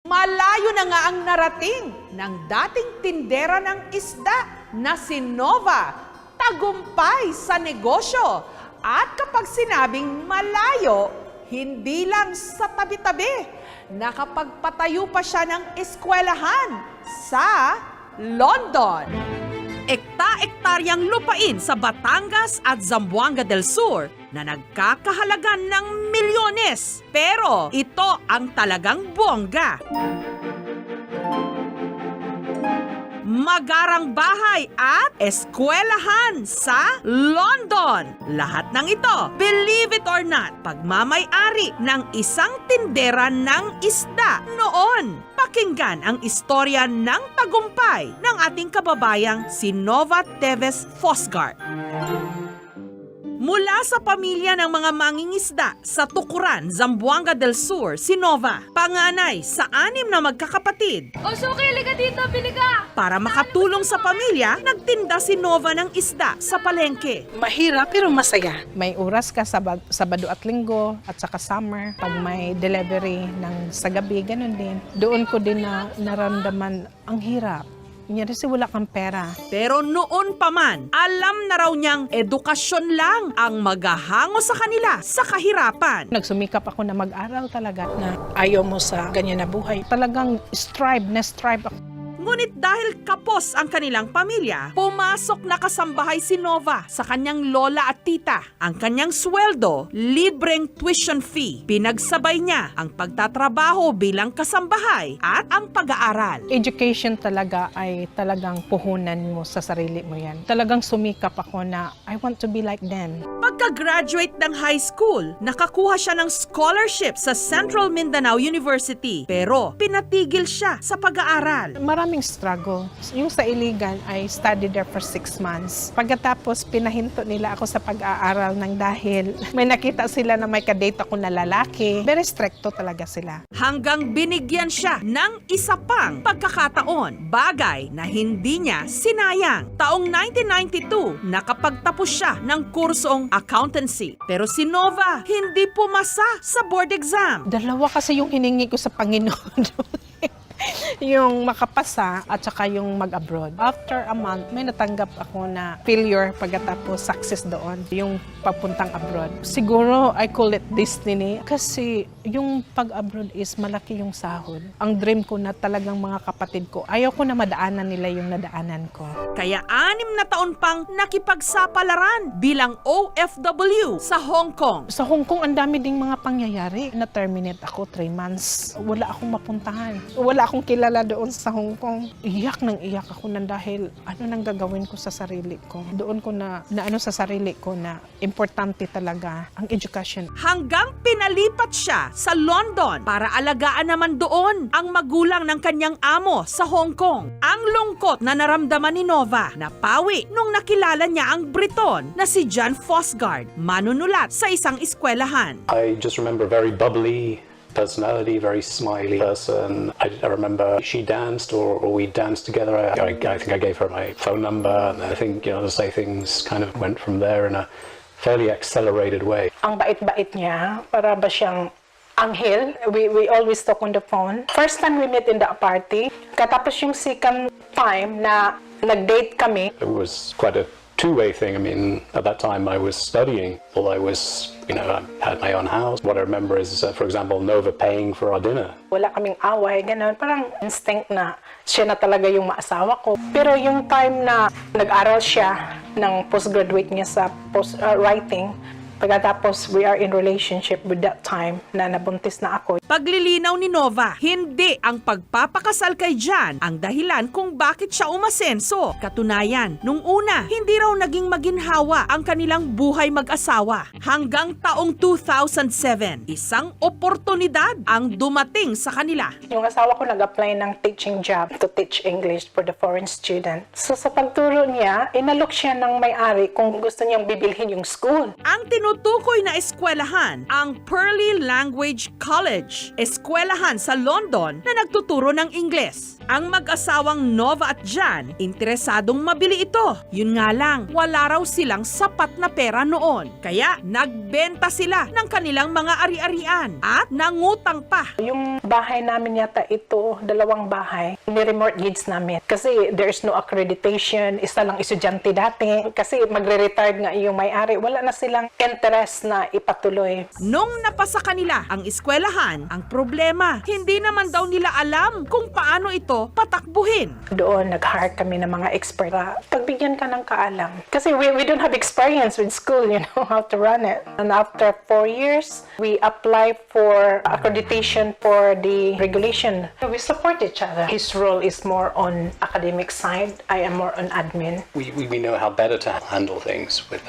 Malayo na nga ang narating ng dating tindera ng isda na si Nova, tagumpay sa negosyo. At kapag sinabing malayo, hindi lang sa tabi-tabi, nakapagpatayo pa siya ng eskwelahan sa London. Ekta-ektaryang lupain sa Batangas at Zamboanga del Sur na nagkakahalaga ng milyones. Pero ito ang talagang bongga. Magarang bahay at eskwelahan sa London. Lahat ng ito, believe it or not, pagmamay-ari ng isang tindera ng isda noon. Pakinggan ang istorya ng tagumpay ng ating kababayang si Nova Teves Fosgard. Mula sa pamilya ng mga mangingisda sa Tukuran, Zamboanga del Sur, si Nova, panganay sa 6 na magkakapatid. O Suki, liga dito, bili ka! Para makatulong sa pamilya, nagtinda si Nova ng isda sa palengke. Mahirap pero masaya. May oras ka Sabado at Linggo at saka summer. Pag may delivery ng sa gabi, ganun din. Doon ko din na naramdaman ang hirap. Nyari si wala kang pera. Pero noon pa man, alam na raw niyang edukasyon lang ang maghahango sa kanila sa kahirapan. Nagsumikap ako na mag-aral talaga na ayaw mo sa ganyan na buhay. Talagang strive ako. Ngunit dahil kapos ang kanilang pamilya, pumasok na kasambahay si Nova sa kanyang lola at tita. Ang kanyang sweldo, libreng tuition fee. Pinagsabay niya ang pagtatrabaho bilang kasambahay at ang pag-aaral. Education talaga ay talagang puhunan mo sa sarili mo yan. Talagang sumikap ako na I want to be like them. Pagka-graduate ng high school, nakakuha siya ng scholarship sa Central Mindanao University. Pero pinatigil siya sa pag-aaral. Maraming struggle. Yung sa Iligan, I studied there for 6 months. Pagkatapos, pinahinto nila ako sa pag-aaral ng dahil may nakita sila na may kadate ako na lalaki. Very stricto talaga sila. Hanggang binigyan siya ng isa pang pagkakataon, bagay na hindi niya sinayang. Taong 1992, nakapagtapos siya ng kursong accountancy. Pero si Nova, hindi pumasa sa board exam. Dalawa kasi yung hiningi ko sa Panginoon. Yung makapasa at saka yung mag-abroad. After a month, may natanggap ako na failure pagkatapos success doon, yung papuntang abroad. Siguro, I call it destiny kasi yung pag-abroad is malaki yung sahod. Ang dream ko na talagang mga kapatid ko, ayaw ko na madaanan nila yung nadaanan ko. Kaya 6 na taon pang nakipagsapalaran bilang OFW sa Hong Kong. Sa Hong Kong, ang dami ding mga pangyayari. Na-terminate ako 3 months. Wala akong mapuntahan. Wala akong kilala doon sa Hong Kong. Iyak nang iyak ako nang dahil ano nang gagawin ko sa sarili ko. Doon ko na ano sa sarili ko na importante talaga ang education. Hanggang pinalipat siya sa London para alagaan naman doon ang magulang ng kanyang amo sa Hong Kong. Ang lungkot na naramdaman ni Nova na pawi nung nakilala niya ang Briton na si John Fosgard, manunulat sa isang eskwelahan. I just remember very bubbly personality, very smiley person. I remember she danced or we danced together. I think I gave her my phone number, and I think, to say things kind of went from there in a fairly accelerated way. Ang bait-bait niya, para ba siyang anghel. We always talk on the phone. First time we met in the party, katapos yung second time na nag-date kami. It was quite a two-way thing. I mean, at that time I was studying. Well, I was, I had my own house. What I remember is, for example, Nova paying for our dinner. Wala kaming away, gano'n. Parang instinct na siya na talaga yung maasawa ko. Pero yung time na nag-aral siya ng postgraduate niya sa writing, pagkatapos we are in relationship with that time na nabuntis na ako. Paglilinaw ni Nova, hindi ang pagpapakasal kay John ang dahilan kung bakit siya umasenso. Katunayan, nung una, hindi raw naging maginhawa ang kanilang buhay mag-asawa. Hanggang taong 2007, isang oportunidad ang dumating sa kanila. Yung asawa ko nag-apply ng teaching job to teach English for the foreign student. So sa pagturo niya, inalok siya ng may-ari kung gusto niyang bibilhin yung school. Ang tinutukoy na eskwelahan, ang Pearly Language College, eskwelahan sa London na nagtuturo ng Ingles. Ang mag-asawang Nova at Jan, interesadong mabili ito. Yun nga lang, wala raw silang sapat na pera noon. Kaya nagbenta sila ng kanilang mga ari-arian at nangutang pa. Yung bahay namin yata ito, 2 bahay, ni-remortgage namin. Kasi there's no accreditation, isa lang estudyante dati. Kasi magre-retired nga yung may-ari, wala na silang interest na ipatuloy. Nung napasa kanila ang eskwelahan, ang problema, hindi naman daw nila alam kung paano ito patakbuhin. Doon, nag-hire kami ng mga expert. Pagbigyan ka ng kaalam. Kasi we don't have experience with school, you know, how to run it. And after 4 years, we apply for accreditation for the regulation. We support each other. His role is more on academic side. I am more on admin. We know how better to handle things with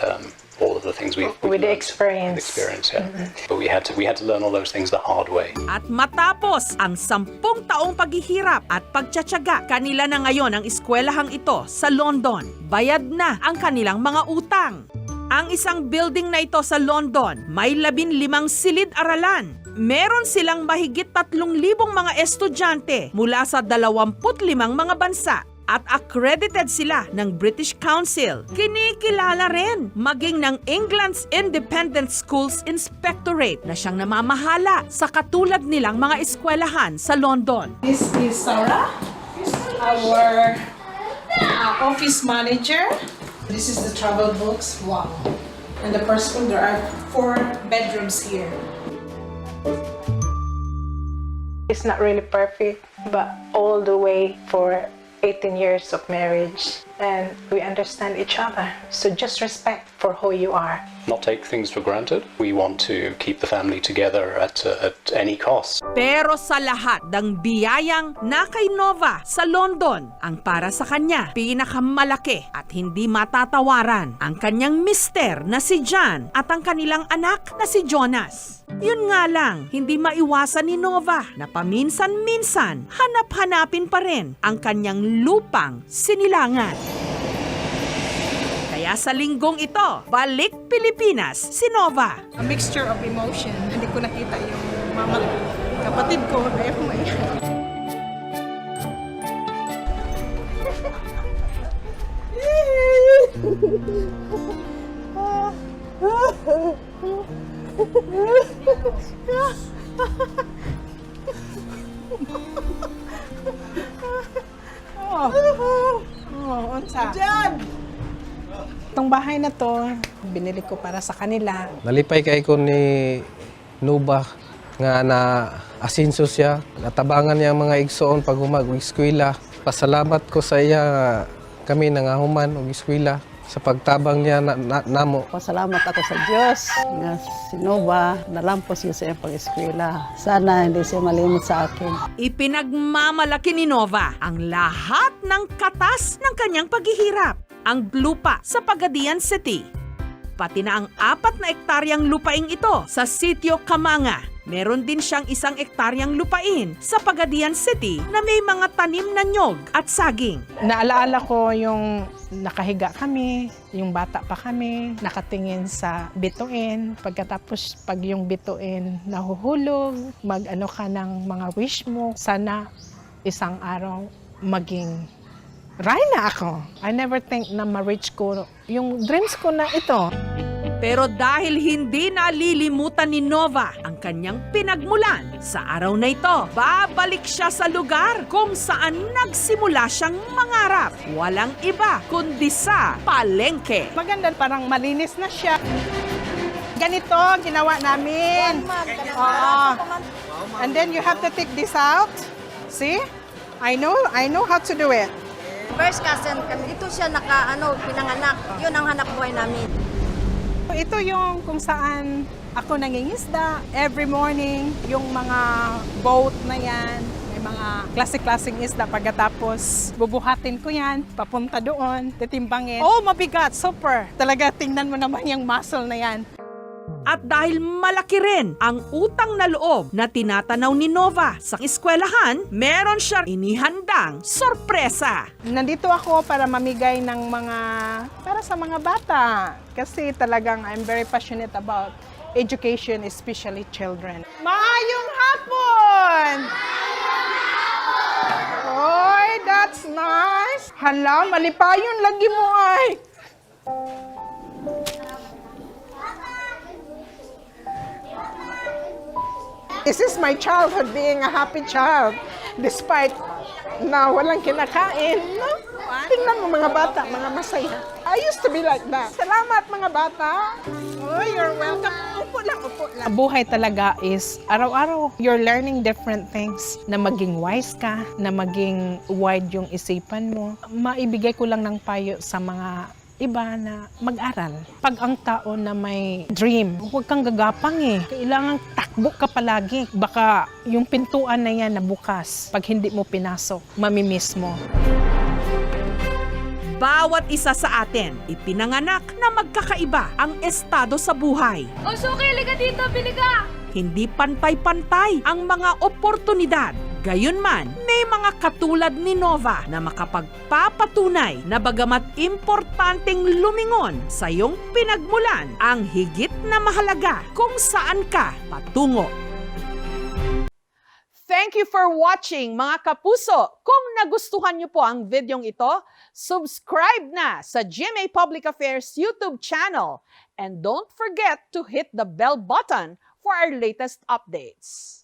all of the things we've With the learned. experience. With experience, yeah. But we had to learn all those things the hard way. At matapos ang 10 taong paghihirap at pagtsatsaga, kanila na ngayon ang eskwelahang ito sa London. Bayad na ang kanilang mga utang. Ang isang building na ito sa London, may 15 silid-aralan. Meron silang mahigit 3,000 mga estudyante mula sa 25 mga bansa. At accredited sila ng British Council. Kinikilala rin maging ng England's Independent Schools Inspectorate na siyang namamahala sa katulad nilang mga eskwelahan sa London. This is Sarah, our office manager. This is the travel books. Wow. And the first room, there are 4 bedrooms here. It's not really perfect, but all the way for 18 years of marriage, and we understand each other. So just respect for who you are. Not take things for granted. We want to keep the family together at any cost. Pero sa lahat ng biyayang na kay Nova sa London, ang para sa kanya pinakamalaki at hindi matatawaran ang kanyang mister na si Jan at ang kanilang anak na si Jonas. Yun nga lang, hindi maiwasan ni Nova na paminsan-minsan hanap-hanapin pa rin ang kanyang lupang sinilangan. Kaya sa linggong ito, balik Pilipinas si Nova. A mixture of emotion. Hindi ko nakita yung mama, kapatid ko. Unsa? Itong bahay na to, binili ko para sa kanila. Nalipay kay ko ni Nova nga na asinso siya. Natabangan niya ang mga igsoon pag humag-eskwela. Pasalamat ko sa iya kami nangahuman og eskwela sa pagtabang niya namo. Pasalamat ako sa Diyos nga si Nova nalampos siya sa iyang pag-eskwela. Sana hindi siya malimot sa akin. Ipinagmamalaki ni Nova ang lahat ng katas ng kanyang paghihirap. Ang lupa sa Pagadian City. Pati na ang 4 na ektaryang lupaing ito sa Sitio Kamanga. Meron din siyang 1 ektaryang lupain sa Pagadian City na may mga tanim na nyog at saging. Naalaala ko yung nakahiga kami, yung bata pa kami, nakatingin sa bituin. Pagkatapos pag yung bituin nahuhulog, mag-ano ka ng mga wish mo. Sana isang araw maging Rhina ako. I never think na ma-reach ko yung dreams ko na ito. Pero dahil hindi nalilimutan ni Nova ang kanyang pinagmulan, sa araw na ito, babalik siya sa lugar kung saan nagsimula siyang mangarap. Walang iba kundi sa palengke. Maganda, parang malinis na siya. Ganito ginawa namin. Oo. And then you have to take this out. See? I know how to do it. First cousin kami, dito siya pinanganak. Yun ang hanap buhay namin. Ito yung kung saan ako nangingisda. Every morning, yung mga boat na yan, may mga klasik-klasing isda. Pagkatapos, bubuhatin ko yan, papunta doon, titimbangin. Oh, mabigat, super. Talaga, tingnan mo naman yung muscle na yan. At dahil malaki rin ang utang na loob na tinatanaw ni Nova sa eskwelahan, meron siya inihandang sorpresa. Nandito ako para mamigay ng para sa mga bata. Kasi talagang I'm very passionate about education, especially children. Maayong hapon! Oy! That's nice. Hala, malipayon lagi mo ay. This is my childhood being a happy child. Despite na walang kinakain. No? Tingnan mo mga bata, mga masaya. I used to be like that. Salamat mga bata. Oh, you're welcome. Upo lang, upo lang. Buhay talaga is araw-araw you're learning different things. Na maging wise ka, na maging wide yung isipan mo. Maibigay ko lang ng payo sa mga iba na mag-aral. Pag ang tao na may dream, huwag kang gagapang eh. Kailangan takbo ka palagi. Baka yung pintuan na yan na bukas, pag hindi mo pinasok, mamimiss mo. Bawat isa sa atin, ipinanganak na magkakaiba ang estado sa buhay. O Suki, liga dito, biliga! Hindi pantay-pantay ang mga oportunidad. Gayunman, may mga katulad ni Nova na makapagpapatunay na bagamat importanteng lumingon sa iyong pinagmulan, ang higit na mahalaga kung saan ka patungo. Thank you for watching mga kapuso. Kung nagustuhan niyo po ang videong ito, subscribe na sa GMA Public Affairs YouTube channel. And don't forget to hit the bell button for our latest updates.